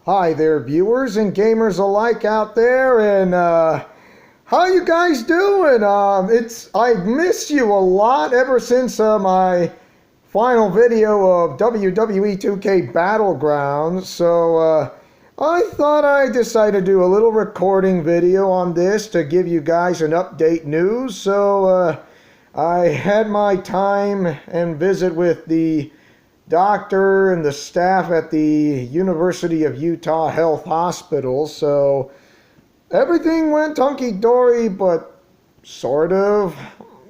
Hi there, viewers and gamers alike out there, and how you guys doing? I've missed you a lot ever since my final video of WWE 2K Battlegrounds. So I thought I'd decide to do a little recording video on this to give you guys an update news. So I had my time and visit with the doctor and the staff at the University of Utah Health Hospital. So everything went hunky-dory, but sort of.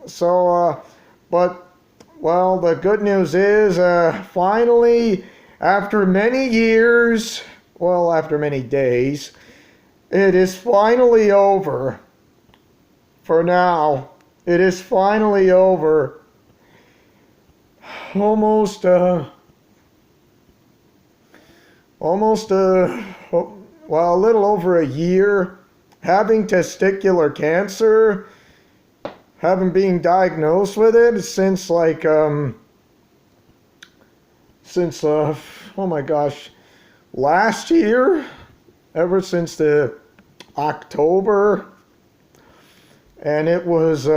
So, well, the good news is, finally, after many years, well, after many days, it is finally over. For now, it is finally over. Almost a little over a year having testicular cancer, having been diagnosed with it since oh my gosh, last year, ever since the October, and it was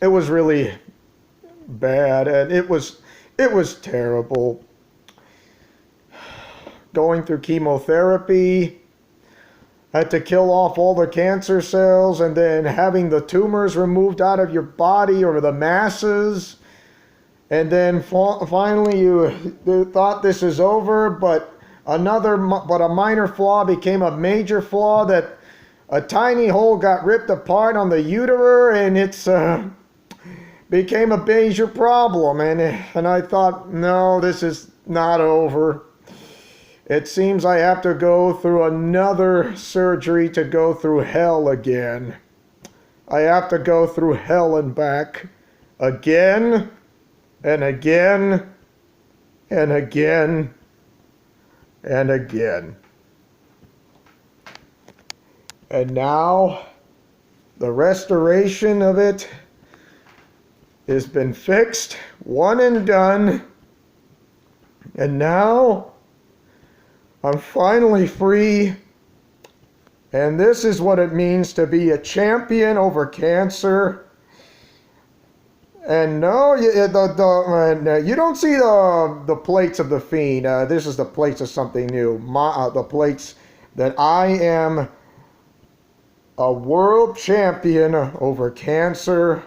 really bad, and it was terrible. Going through chemotherapy, had to kill off all the cancer cells, and then having the tumors removed out of your body, or the masses, and then finally you thought this is over, but a minor flaw became a major flaw, that a tiny hole got ripped apart on the uterus, and it's became a major problem, and I thought, no, this is not over. It seems I have to go through another surgery to go through hell again. I have to go through hell and back again and again and again and again. And now the restoration of it has been fixed, one and done, and now I'm finally free, and this is what it means to be a champion over cancer. And no, you don't see the plates of the Fiend. This is the plates of something new. The plates that I am a world champion over cancer,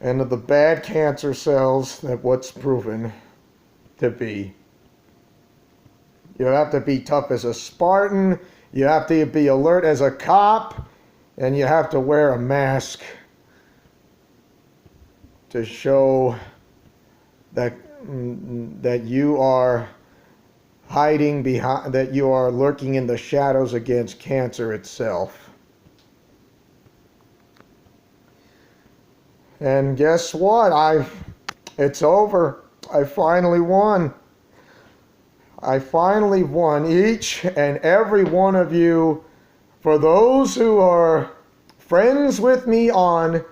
and of the bad cancer cells that what's proven to be. You have to be tough as a Spartan, you have to be alert as a cop, and you have to wear a mask to show that you are hiding behind, that you are lurking in the shadows against cancer itself. And guess what? It's over. I finally won. I finally won. Each and every one of you, for those who are friends with me on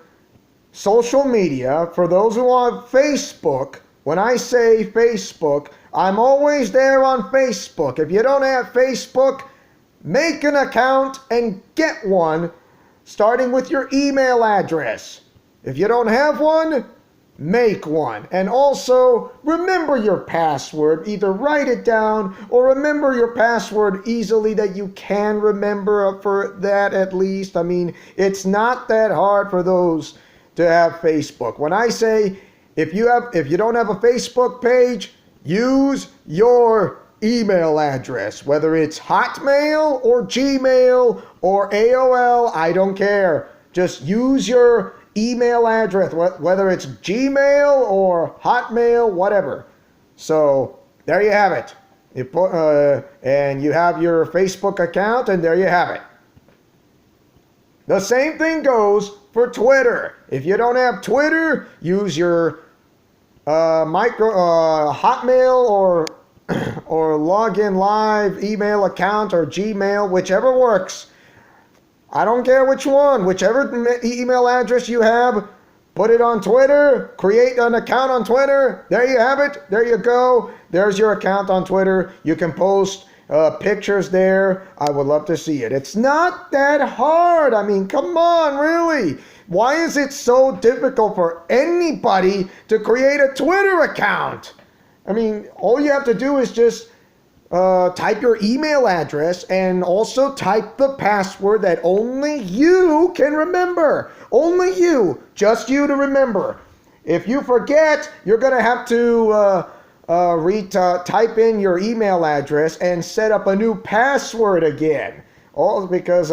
social media, for those who are on Facebook, when I say Facebook, I'm always there on Facebook. If you don't have Facebook, make an account and get one, starting with your email address. If you don't have one, make one. And also, remember your password. Either write it down or remember your password easily, that you can remember for that at least. I mean, it's not that hard for those to have Facebook. When I say, if you don't have a Facebook page, use your email address. Whether it's Hotmail or Gmail or AOL, I don't care. Just use your email address, whether it's Gmail or Hotmail, whatever. So there you have it. You put, and you have your Facebook account, and there you have it. The same thing goes for Twitter. If you don't have Twitter, use your Hotmail or Login Live email account, or Gmail, whichever works. I don't care which one. Whichever email address you have, put it on Twitter, create an account on Twitter. There you have it. There you go. There's your account on Twitter. You can post pictures there. I would love to see it. It's not that hard. I mean, come on, really. Why is it so difficult for anybody to create a Twitter account? I mean, all you have to do is just type your email address and also type the password that only you can remember. Only you. Just you to remember. If you forget, you're going to have to type in your email address and set up a new password again. All because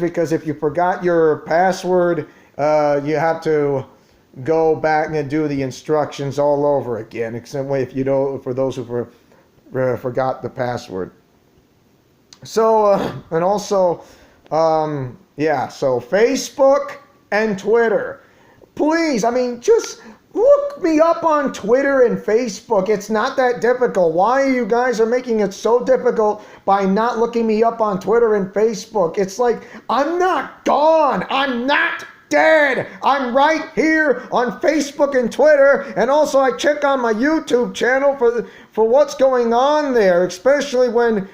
because if you forgot your password, you have to go back and do the instructions all over again. Except if you don't, for those who forgot the password. So and also, so Facebook and Twitter. Please, I mean, just look me up on Twitter and Facebook. It's not that difficult. Why you guys are making it so difficult by not looking me up on Twitter and Facebook? It's like, I'm not gone. I'm not dead. I'm right here on Facebook and Twitter. And also I check on my YouTube channel for what's going on there, especially when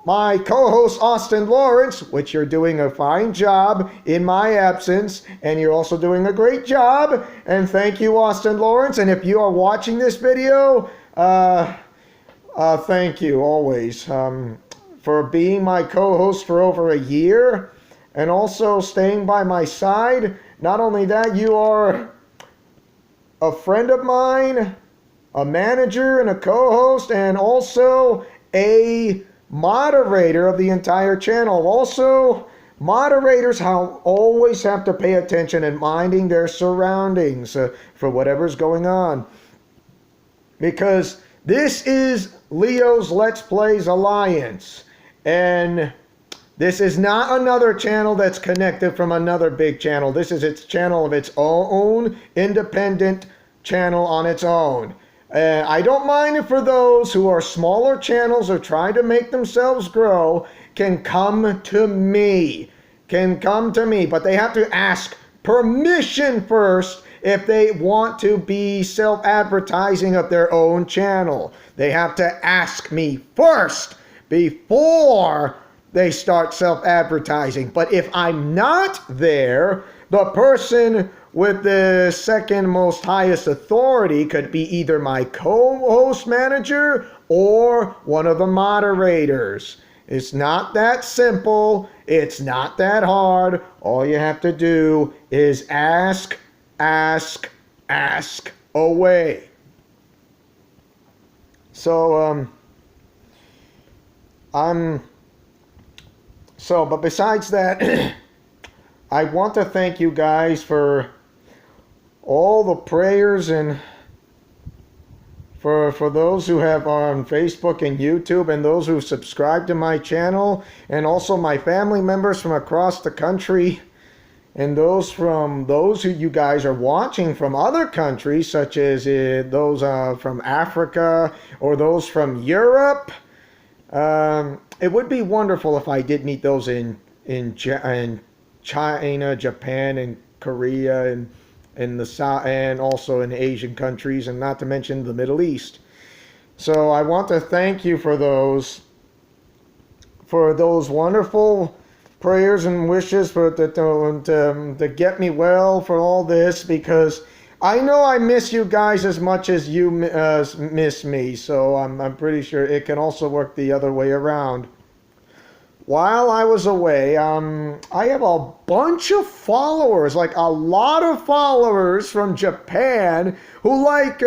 my co-host Austin Lawrence, which you're doing a fine job in my absence, and you're also doing a great job, and thank you, Austin Lawrence. And if you are watching this video, thank you always for being my co-host for over a year, and also staying by my side. Not only that, you are a friend of mine, a manager and a co-host, and also a moderator of the entire channel. Also, moderators always have to pay attention and minding their surroundings for whatever's going on. Because this is Leo's Let's Plays Alliance. And this is not another channel that's connected from another big channel. This is its channel of its own, independent channel on its own. I don't mind it for those who are smaller channels or trying to make themselves grow can come to me. But they have to ask permission first if they want to be self-advertising of their own channel. They have to ask me first before they start self-advertising. But if I'm not there, the person with the second most highest authority could be either my co-host manager or one of the moderators. It's not that simple. It's not that hard. All you have to do is ask away. So, but besides that, I want to thank you guys for all the prayers and for those who have on Facebook and YouTube, and those who subscribe to my channel, and also my family members from across the country, and those who you guys are watching from other countries, such as those from Africa or those from Europe. It would be wonderful if I did meet those in China, Japan, and Korea, and in the South, and also in Asian countries, and not to mention the Middle East. So I want to thank you for those wonderful prayers and wishes to get me well for all this, because I know I miss you guys as much as you miss me. So I'm pretty sure it can also work the other way around. While I was away, I have a bunch of followers, like a lot of followers from Japan who like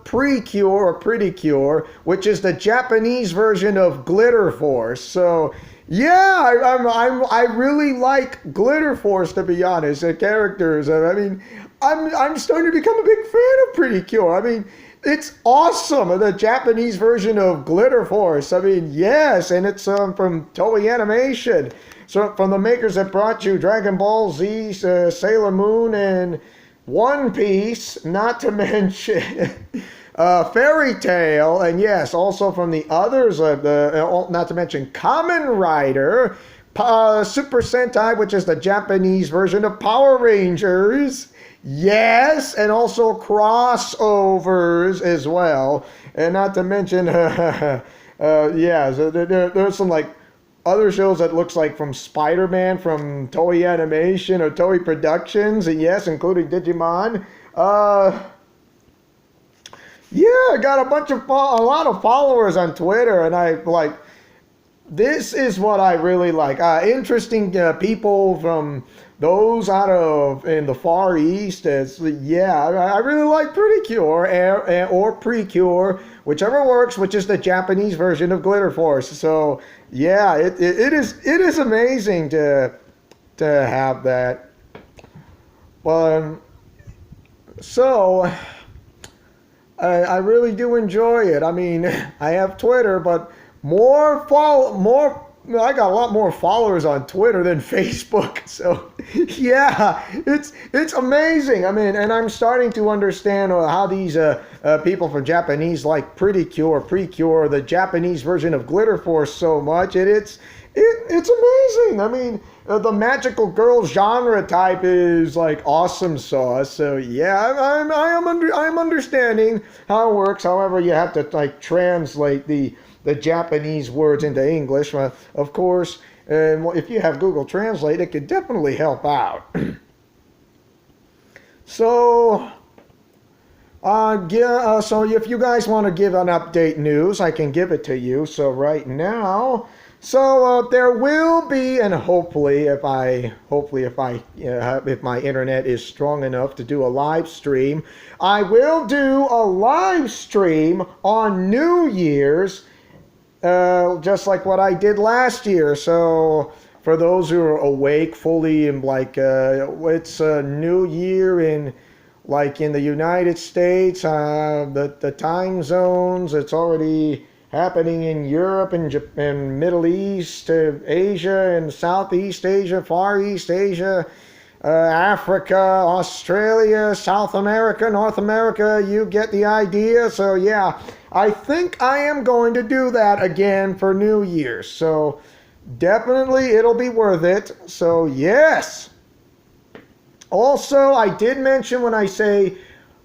Precure or Pretty Cure, which is the Japanese version of Glitter Force. So yeah, I really like Glitter Force, to be honest. The characters. I mean, I'm starting to become a big fan of Pretty Cure. I mean, it's awesome, the Japanese version of Glitter Force. I mean, yes, and it's from Toei Animation. So from the makers that brought you Dragon Ball Z, Sailor Moon, and One Piece, not to mention Fairy Tail, and yes, also from the others, not to mention Kamen Rider, Super Sentai, which is the Japanese version of Power Rangers, Yes, and also crossovers as well. And not to mention, yeah, so there's some like other shows that looks like from Spider-Man from Toei Animation or Toei Productions, and yes, including Digimon. Yeah, I got a lot of followers on Twitter, and I like this is what I really like. Interesting people from those out of in the Far East. Yeah, I really like Pretty Cure or Precure, whichever works, which is the Japanese version of Glitter Force. So yeah, it is amazing to have that. Um, so I really do enjoy it. I mean, I have Twitter, but more. I got a lot more followers on Twitter than Facebook. So, yeah, it's amazing. I mean, and I'm starting to understand how these people from Japanese like Pretty Cure, Precure, the Japanese version of Glitter Force so much. It's amazing. I mean, the magical girl genre type is like awesome sauce. So yeah, I'm understanding how it works. However, you have to like translate the Japanese words into English, of course. And if you have Google Translate, it could definitely help out. So. So if you guys want to give an update news, I can give it to you. So right now, there will be, and hopefully if my internet is strong enough to do a live stream, I will do a live stream on New Year's, just like what I did last year. So for those who are awake fully and like it's a New Year in. Like in the United States, the time zones, it's already happening in Europe and Japan, Middle East, Asia and Southeast Asia, Far East Asia, Africa, Australia, South America, North America. You get the idea. So yeah, I think I am going to do that again for New Year's. So definitely it'll be worth it. So yes. Also, I did mention when I say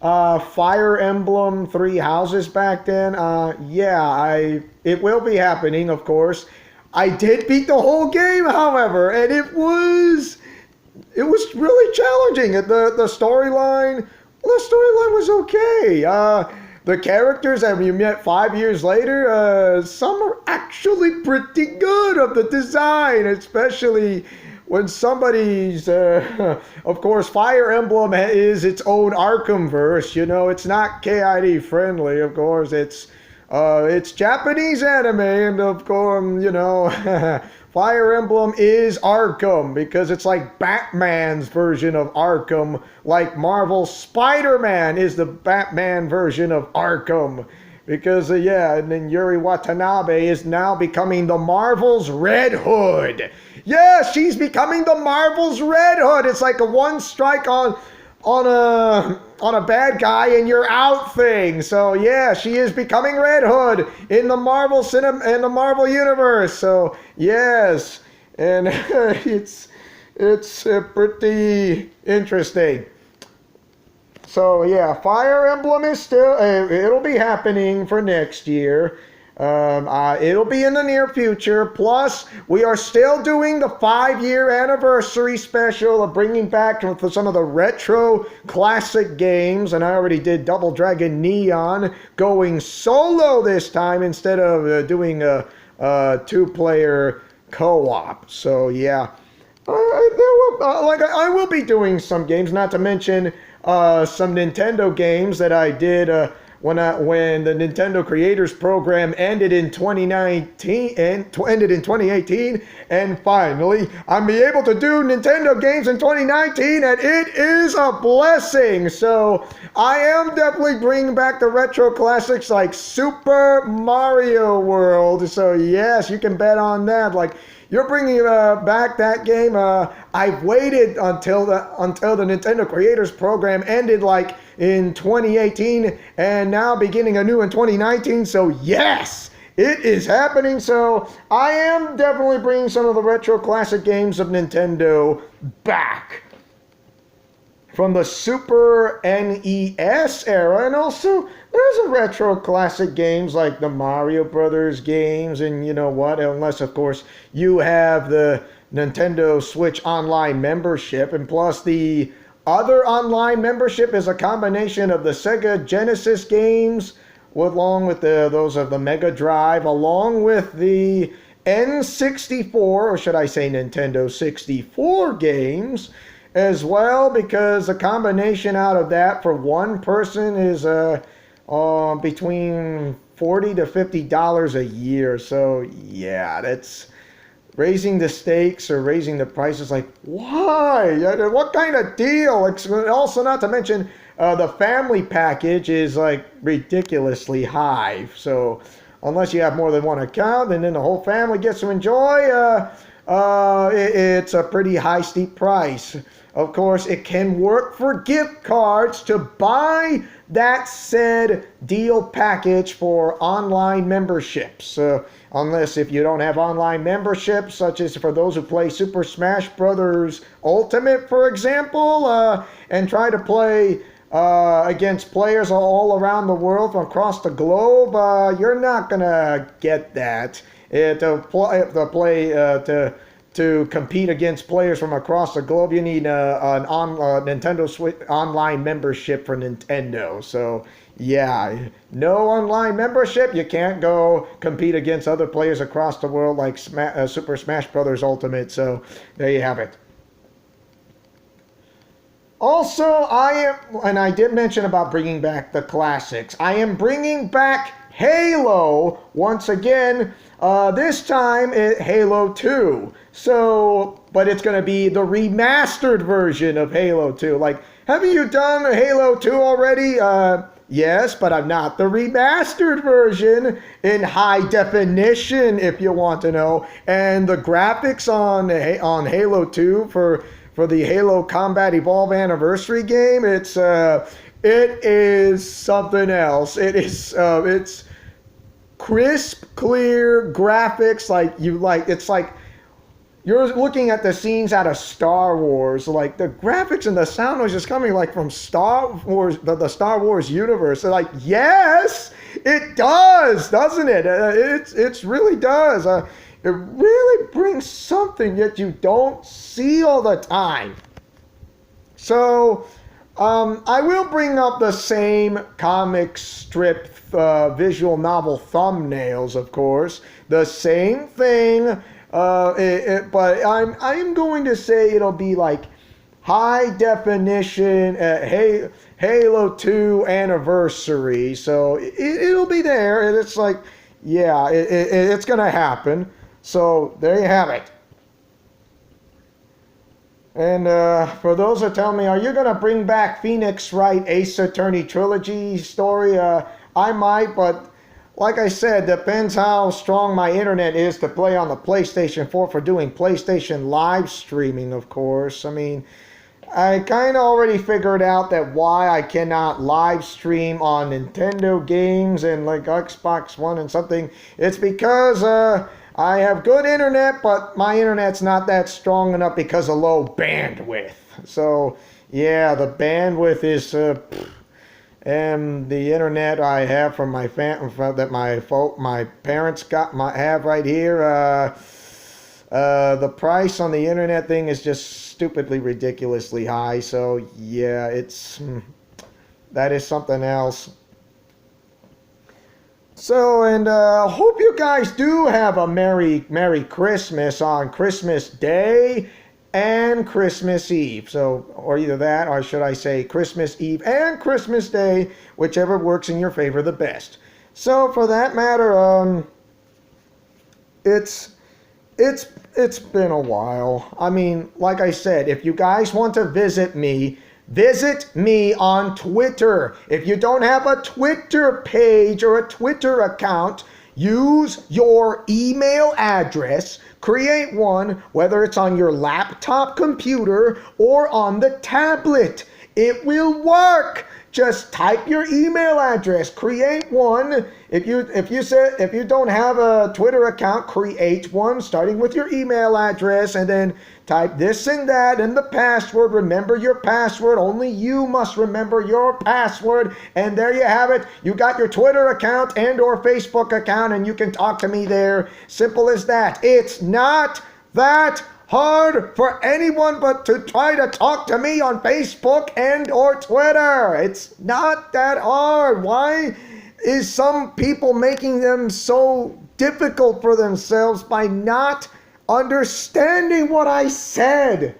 Fire Emblem Three Houses back then. It will be happening, of course. I did beat the whole game, however, and it was really challenging. The storyline was okay. The characters that you met 5 years later, some are actually pretty good of the design, especially when somebody's, of course, Fire Emblem is its own Arkhamverse. You know, it's not KID friendly. Of course, it's Japanese anime, and of course, you know, Fire Emblem is Arkham because it's like Batman's version of Arkham, like Marvel's Spider-Man is the Batman version of Arkham. Because, and then Yuri Watanabe is now becoming the Marvel's Red Hood. Yeah, she's becoming the Marvel's Red Hood. It's like a one strike on a bad guy and you're out thing. So yeah, she is becoming Red Hood in the Marvel universe. So yes, and it's pretty interesting. So yeah, Fire Emblem is still, it'll be happening for next year. It'll be in the near future. Plus, we are still doing the 5-year anniversary special of bringing back some of the retro classic games. And I already did Double Dragon Neon going solo this time instead of doing a 2-player co-op. So yeah, I will be doing some games, not to mention some Nintendo games that I did when the Nintendo Creators Program ended in 2018, and finally I'm able to do Nintendo games in 2019, and it is a blessing. So I am definitely bringing back the retro classics like Super Mario World. So yes, you can bet on that. Like, you're bringing back that game. I've waited until the Nintendo Creators Program ended, like in 2018, and now beginning anew in 2019. So yes, it is happening. So I am definitely bringing some of the retro classic games of Nintendo back from the Super NES era, and also there's a retro classic games like the Mario Brothers games, and you know what, unless of course you have the Nintendo Switch Online membership, and plus the other online membership is a combination of the Sega Genesis games along with those of the Mega Drive, along with the N64, or should I say Nintendo 64 games as well, because the combination out of that for one person is between $40 to $50 a year. So yeah, that's raising the stakes or raising the prices. Like, why? What kind of deal? Also, not to mention the family package is like ridiculously high. So unless you have more than one account and then the whole family gets to enjoy, it's a pretty high, steep price. Of course, it can work for gift cards to buy that said deal package for online memberships. Unless if you don't have online memberships, such as for those who play Super Smash Brothers Ultimate, for example, and try to play against players all around the world from across the globe, you're not gonna get that. To compete against players from across the globe, you need an Nintendo Switch online membership for Nintendo. So yeah, no online membership, you can't go compete against other players across the world like Super Smash Brothers Ultimate. So there you have it. Also, I did mention about bringing back the classics. I am bringing back Halo once again. This time, Halo 2. So, but it's going to be the remastered version of Halo 2. Like, have you done Halo 2 already? Yes, but I'm not. The remastered version in high definition, if you want to know. And the graphics on Halo 2 for the Halo Combat Evolve Anniversary game, it is something else. It's crisp, clear graphics, it's like you're looking at the scenes out of Star Wars. Like the graphics and the sound was just coming like from Star Wars, the Star Wars universe. They're like, yes, it does, doesn't it? It really does. It really brings something that you don't see all the time. So I will bring up the same comic strip visual novel thumbnails, of course. The same thing, but I'm going to say it'll be like high definition Halo 2 anniversary. So it'll be there, and it's like, yeah, it's going to happen. So there you have it. And for those that tell me, are you going to bring back Phoenix Wright Ace Attorney trilogy story? I might, but like I said, depends how strong my internet is to play on the PlayStation 4 for doing PlayStation live streaming, of course. I mean, I kind of already figured out that why I cannot live stream on Nintendo games and like Xbox One and something. It's because I have good internet, but my internet's not that strong enough because of low bandwidth. So yeah, the bandwidth is and the internet I have from my that my parents have right here. The price on the internet thing is just stupidly ridiculously high. So yeah, that is something else. So, and hope you guys do have a Merry Christmas on Christmas Day and Christmas Eve. So, or either that, or should I say Christmas Eve and Christmas Day, whichever works in your favor the best. So, for that matter, it's been a while. I mean, like I said, if you guys want to visit me on Twitter. If you don't have a Twitter page or a Twitter account, use your email address, create one, whether it's on your laptop computer or on the tablet. It will work. Just type your email address, create one. If you don't have a Twitter account, create one starting with your email address, and then type this and that and the password. Remember your password. Only you must remember your password. And there you have it. You got your Twitter account and or Facebook account, and you can talk to me there. Simple as that. It's not that hard for anyone but to try to talk to me on Facebook and or Twitter. It's not that hard. Why is some people making them so difficult for themselves by not understanding what I said?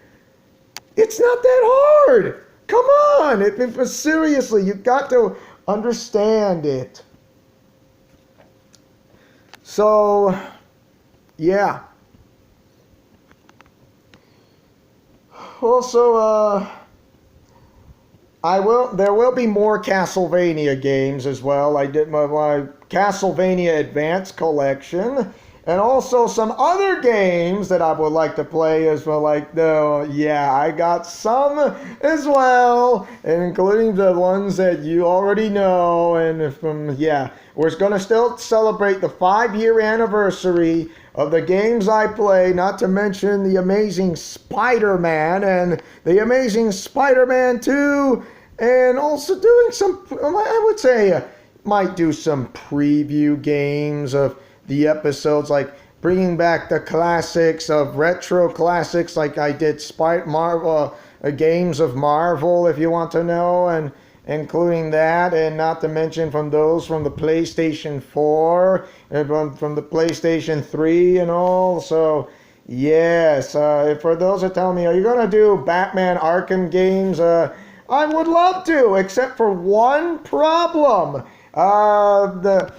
It's not that hard. Come on. Seriously, you've got to understand it. So, yeah. Also, there will be more Castlevania games as well. I did my Castlevania Advance collection, and also some other games that I would like to play as well. I got some as well, including the ones that you already know. And we're going to still celebrate the 5-year anniversary of the games I play, not to mention the Amazing Spider-Man and the Amazing Spider-Man 2, and also doing some, I would say, might do some preview games of the episodes, like bringing back the classics of retro classics, like I did games of Marvel, if you want to know, and including that, and not to mention from those from the PlayStation 4 and from the PlayStation 3 and all. So yes, for those that tell me, are you going to do Batman Arkham games? I would love to, except for one problem. The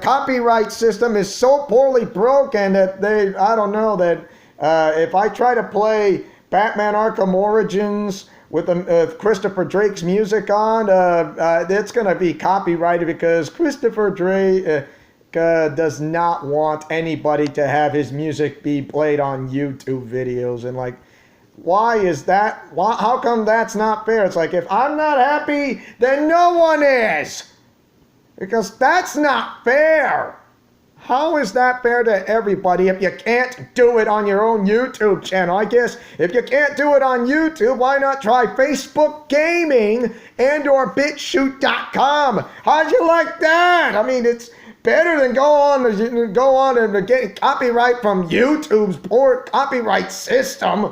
copyright system is so poorly broken that if I try to play Batman Arkham Origins with Christopher Drake's music on, it's going to be copyrighted because Christopher Drake does not want anybody to have his music be played on YouTube videos. And why is that? How come that's not fair? It's like, if I'm not happy, then no one is. Because that's not fair. How is that fair to everybody if you can't do it on your own YouTube channel? I guess if you can't do it on YouTube, why not try Facebook Gaming and or BitChute.com? How'd you like that? I mean, it's better than go on and get copyright from YouTube's poor copyright system.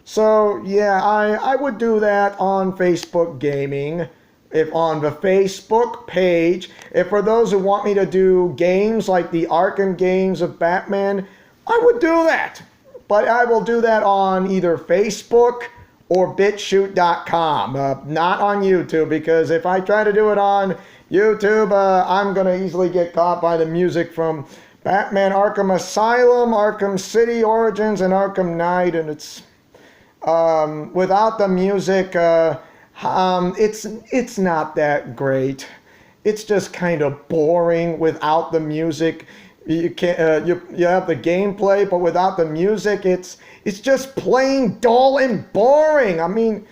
So yeah, I would do that on Facebook Gaming. If on the Facebook page, if for those who want me to do games like the Arkham games of Batman, I would do that. But I will do that on either Facebook or BitChute.com, not on YouTube, because if I try to do it on YouTube, I'm going to easily get caught by the music from Batman Arkham Asylum, Arkham City Origins, and Arkham Knight, and it's without the music. It's not that great. It's just kind of boring without the music. You can't you have the gameplay, but without the music, it's just plain dull and boring. I mean,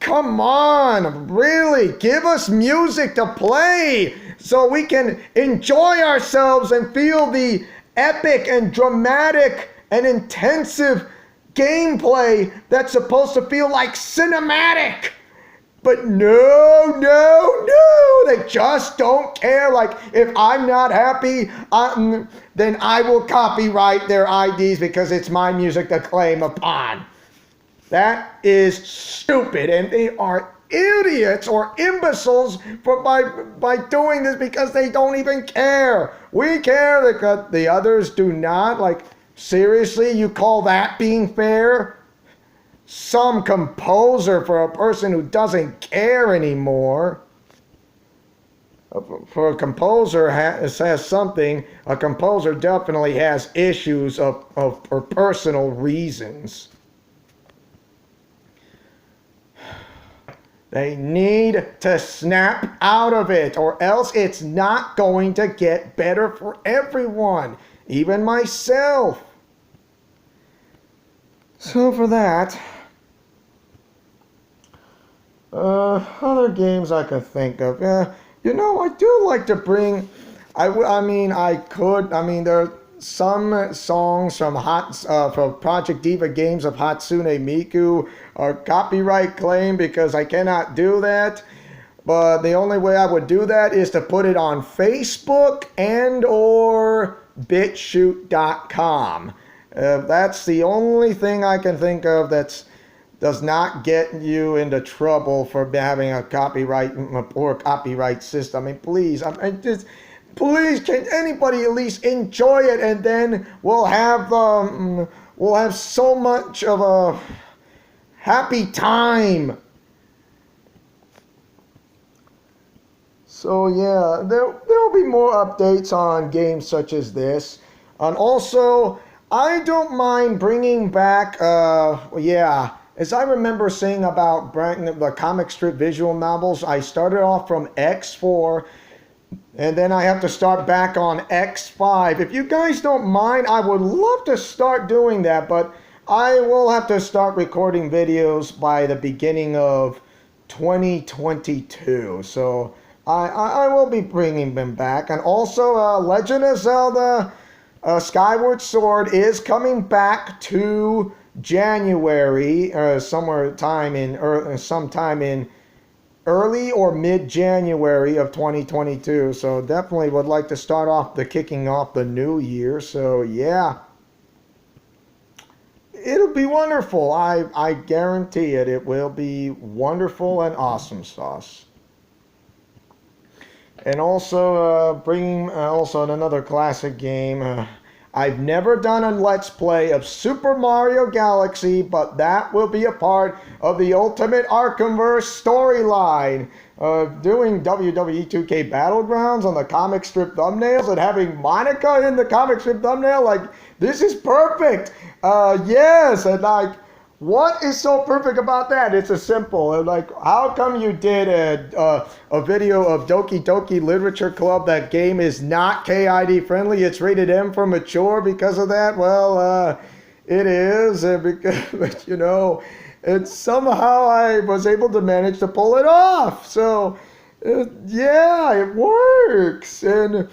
come on, really, give us music to play so we can enjoy ourselves and feel the epic and dramatic and intensive gameplay that's supposed to feel like cinematic. But no, they just don't care. Like, if I'm not happy, then I will copyright their IDs because it's my music to claim upon. That is stupid, and they are idiots or imbeciles by doing this because they don't even care. We care, because the others do not. Like, seriously, you call that being fair? Some composer for a person who doesn't care anymore. For a composer has something. A composer definitely has issues for personal reasons. They need to snap out of it, or else it's not going to get better for everyone, even myself. So for that, Other games I could think of. You know, I do like to bring. I mean, I could. I mean, there are some songs from Project Diva Games of Hatsune Miku are copyright claim because I cannot do that. But the only way I would do that is to put it on Facebook and or BitChute.com. That's the only thing I can think of that's does not get you into trouble for having a copyright or copyright system. I mean, please, please, can anybody at least enjoy it, and then we'll have so much of a happy time. So yeah, there'll be more updates on games such as this, and also I don't mind bringing back As I remember saying about the comic strip visual novels, I started off from X4, and then I have to start back on X5. If you guys don't mind, I would love to start doing that, but I will have to start recording videos by the beginning of 2022. So I will be bringing them back. And also, Legend of Zelda Skyward Sword is coming back to January, sometime in early or mid-January of 2022. So definitely would like to start kicking off the new year. So yeah, it'll be wonderful. I guarantee it. It will be wonderful and awesome sauce. And also bringing another classic game. I've never done a Let's Play of Super Mario Galaxy, but that will be a part of the Ultimate Arkhamverse storyline. Doing WWE 2K Battlegrounds on the comic strip thumbnails and having Monica in the comic strip thumbnail, like, this is perfect. Yes, and like, what is so perfect about that? It's a simple. Like, how come you did a video of Doki Doki Literature Club? That game is not KID friendly. It's rated M for mature because of that. Well, it is, but you know, it's somehow I was able to manage to pull it off. So, yeah, it works. And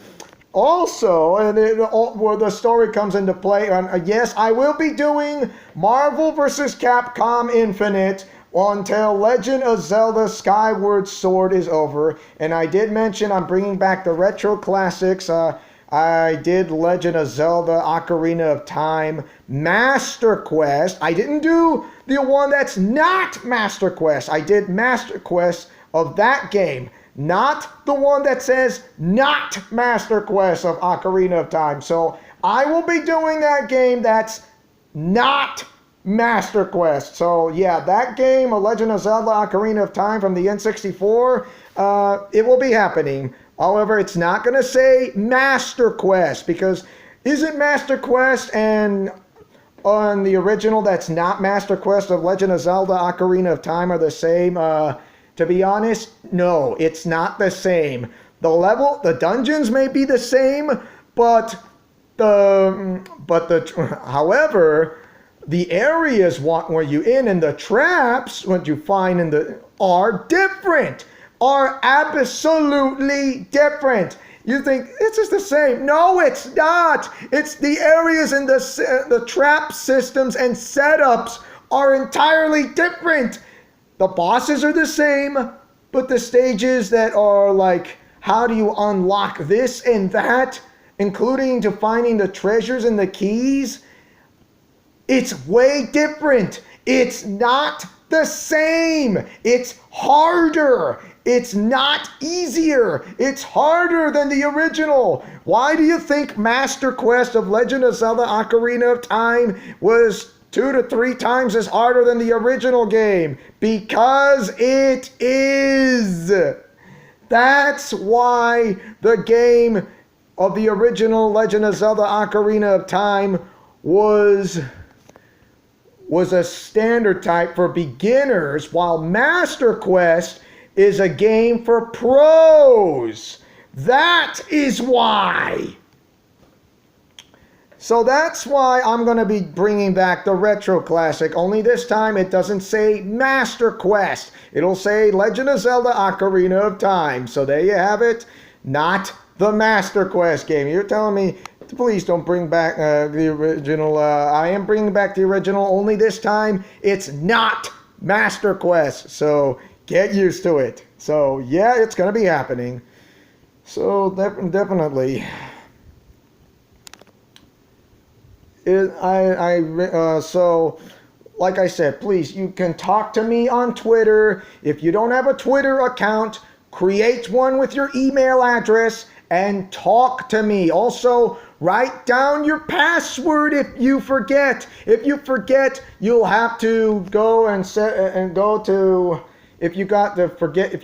also, where the story comes into play, yes, I will be doing Marvel vs. Capcom Infinite until Legend of Zelda Skyward Sword is over. And I did mention I'm bringing back the retro classics. I did Legend of Zelda Ocarina of Time Master Quest. I didn't do the one that's not Master Quest. I did Master Quest of that game, not the one that says not Master Quest of Ocarina of Time. So I will be doing that game that's not Master Quest. So yeah, that game, A Legend of Zelda Ocarina of Time from the N64, it will be happening. However, it's not going to say Master Quest, because isn't Master Quest and on the original that's not Master Quest of Legend of Zelda Ocarina of Time are the same? To be honest, no, it's not the same. The dungeons may be the same, however, the areas where you in and the traps, what you find are different, are absolutely different. You think it's just the same. No, it's not. It's the areas and the trap systems and setups are entirely different. The bosses are the same, but the stages that are like, how do you unlock this and that, including to finding the treasures and the keys, it's way different. It's not the same. It's harder. It's not easier. It's harder than the original. Why do you think Master Quest of Legend of Zelda Ocarina of Time was 2 to 3 times as harder than the original game? Because it is. That's why the game of the original Legend of Zelda Ocarina of Time was a standard type for beginners, while Master Quest is a game for pros. That is why. So that's why I'm going to be bringing back the Retro Classic. Only this time it doesn't say Master Quest. It'll say Legend of Zelda Ocarina of Time. So there you have it. Not the Master Quest game. You're telling me, please don't bring back the original. I am bringing back the original. Only this time it's not Master Quest. So get used to it. So yeah, it's going to be happening. So definitely. So, like I said, please, you can talk to me on Twitter. If you don't have a Twitter account, create one with your email address and talk to me. Also, write down your password if you forget. If you forget, you'll have to go and go to. If you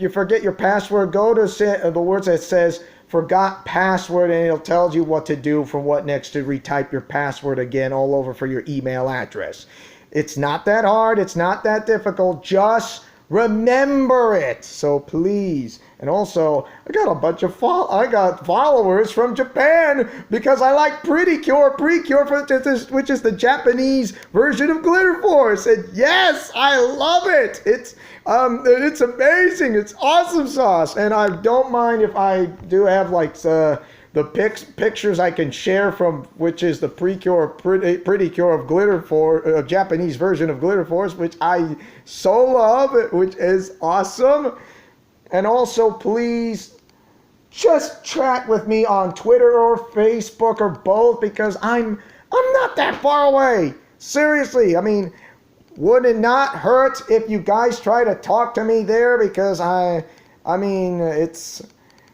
forget your password, go to the words that says forgot password, and it'll tell you what to do for what next to retype your password again all over for your email address. It's not that hard. It's not that difficult. Just remember it. So please. And also, I got a bunch of followers from Japan because I like Precure, which is the Japanese version of Glitter Force. And yes, I love it. It's amazing. It's awesome sauce. And I don't mind if I do have like the pictures I can share from, which is the Pretty Cure of Glitter Force, Japanese version of Glitter Force, which I so love, which is awesome. And also, please just chat with me on Twitter or Facebook or both, because I'm not that far away. Seriously, I mean, would it not hurt if you guys try to talk to me there? Because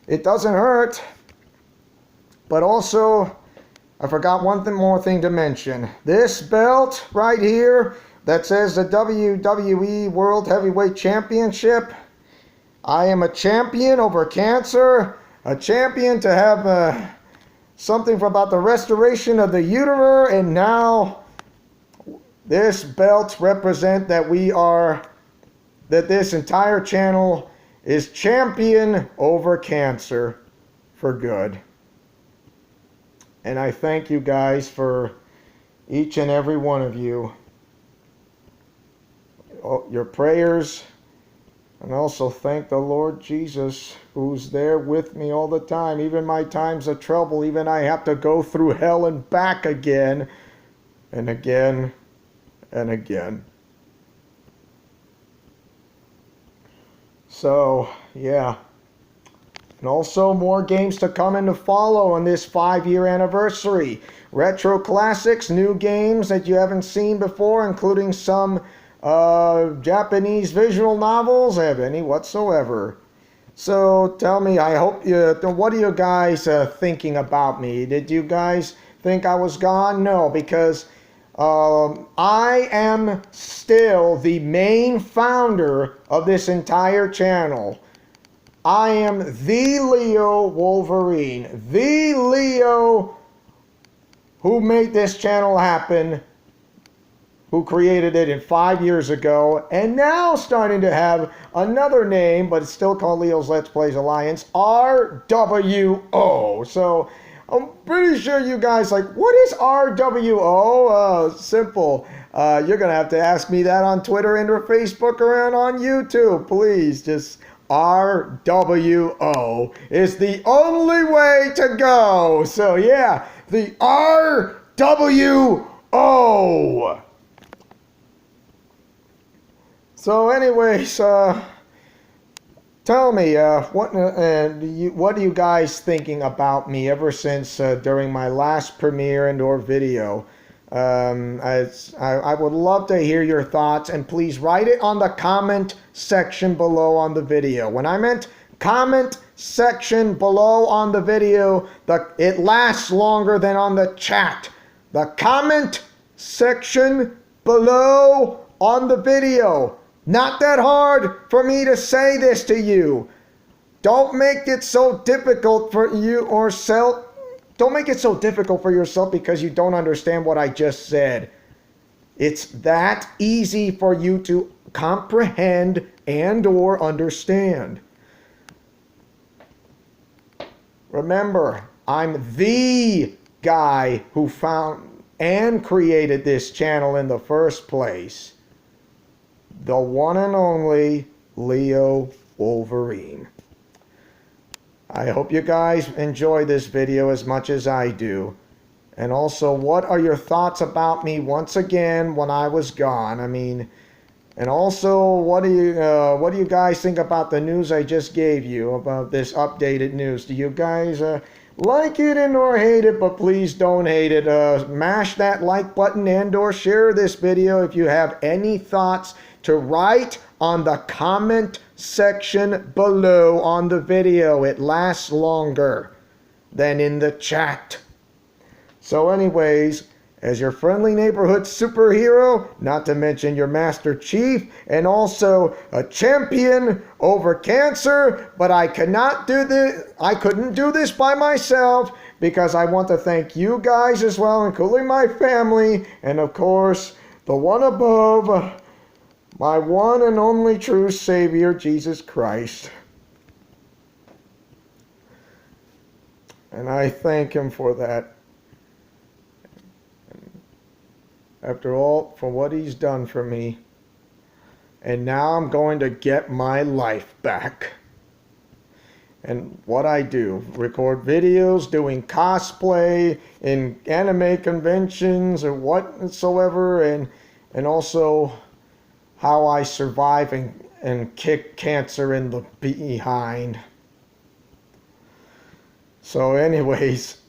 it doesn't hurt. But also, I forgot one more thing to mention. This belt right here that says the WWE World Heavyweight Championship. I am a champion over cancer, a champion to have something about the restoration of the uterus, and now this belt represents that this entire channel is champion over cancer for good. And I thank you guys for each and every one of you, your prayers. And also thank the Lord Jesus, who's there with me all the time. Even my times of trouble, even I have to go through hell and back again and again and again. So, yeah. And also more games to come and to follow on this 5-year anniversary. Retro classics, new games that you haven't seen before, including some Japanese visual novels, have any whatsoever. So tell me, what are you guys thinking about me? Did you guys think I was gone? No, because I am still the main founder of this entire channel. I am the Leo Wolverine, the Leo who made this channel happen, who created it 5 years ago, and now starting to have another name, but it's still called Leo's Let's Plays Alliance, RWO. So I'm pretty sure you guys like, what is RWO? Simple. You're going to have to ask me that on Twitter and or Facebook or on YouTube. Please, just RWO is the only way to go. So yeah, the RWO. So anyways, tell me, what are you guys thinking about me ever since during my last premiere and or video? I would love to hear your thoughts, and please write it on the comment section below on the video. When I meant comment section below on the video, it lasts longer than on the chat. The comment section below on the video. Not that hard for me to say this to you. Don't make it so difficult for you or self. Don't make it so difficult for yourself because you don't understand what I just said. It's that easy for you to comprehend and or understand. Remember, I'm the guy who found and created this channel in the first place, the one and only Leo Wolverine. I hope you guys enjoy this video as much as I do. And also, what are your thoughts about me once again when I was gone? I mean, and also, what do you guys think about the news I just gave you about this updated news? Do you guys like it and or hate it? But please don't hate it. Mash that like button and or share this video if you have any thoughts to write on the comment section below on the video. It lasts longer than in the chat. So anyways, as your friendly neighborhood superhero, not to mention your Master Chief, and also a champion over cancer, but I couldn't do this by myself, because I want to thank you guys as well, including my family, and of course, the one above, my one and only true Savior, Jesus Christ. And I thank him for that. After all, for what he's done for me. And now I'm going to get my life back. And what I do, record videos, doing cosplay in anime conventions or whatsoever, and also how I survive and kick cancer in the behind. So anyways,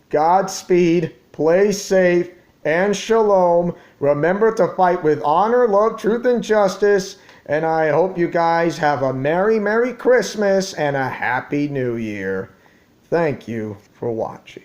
Godspeed, play safe, and shalom. Remember to fight with honor, love, truth, and justice. And I hope you guys have a Merry, Merry Christmas and a Happy New Year. Thank you for watching.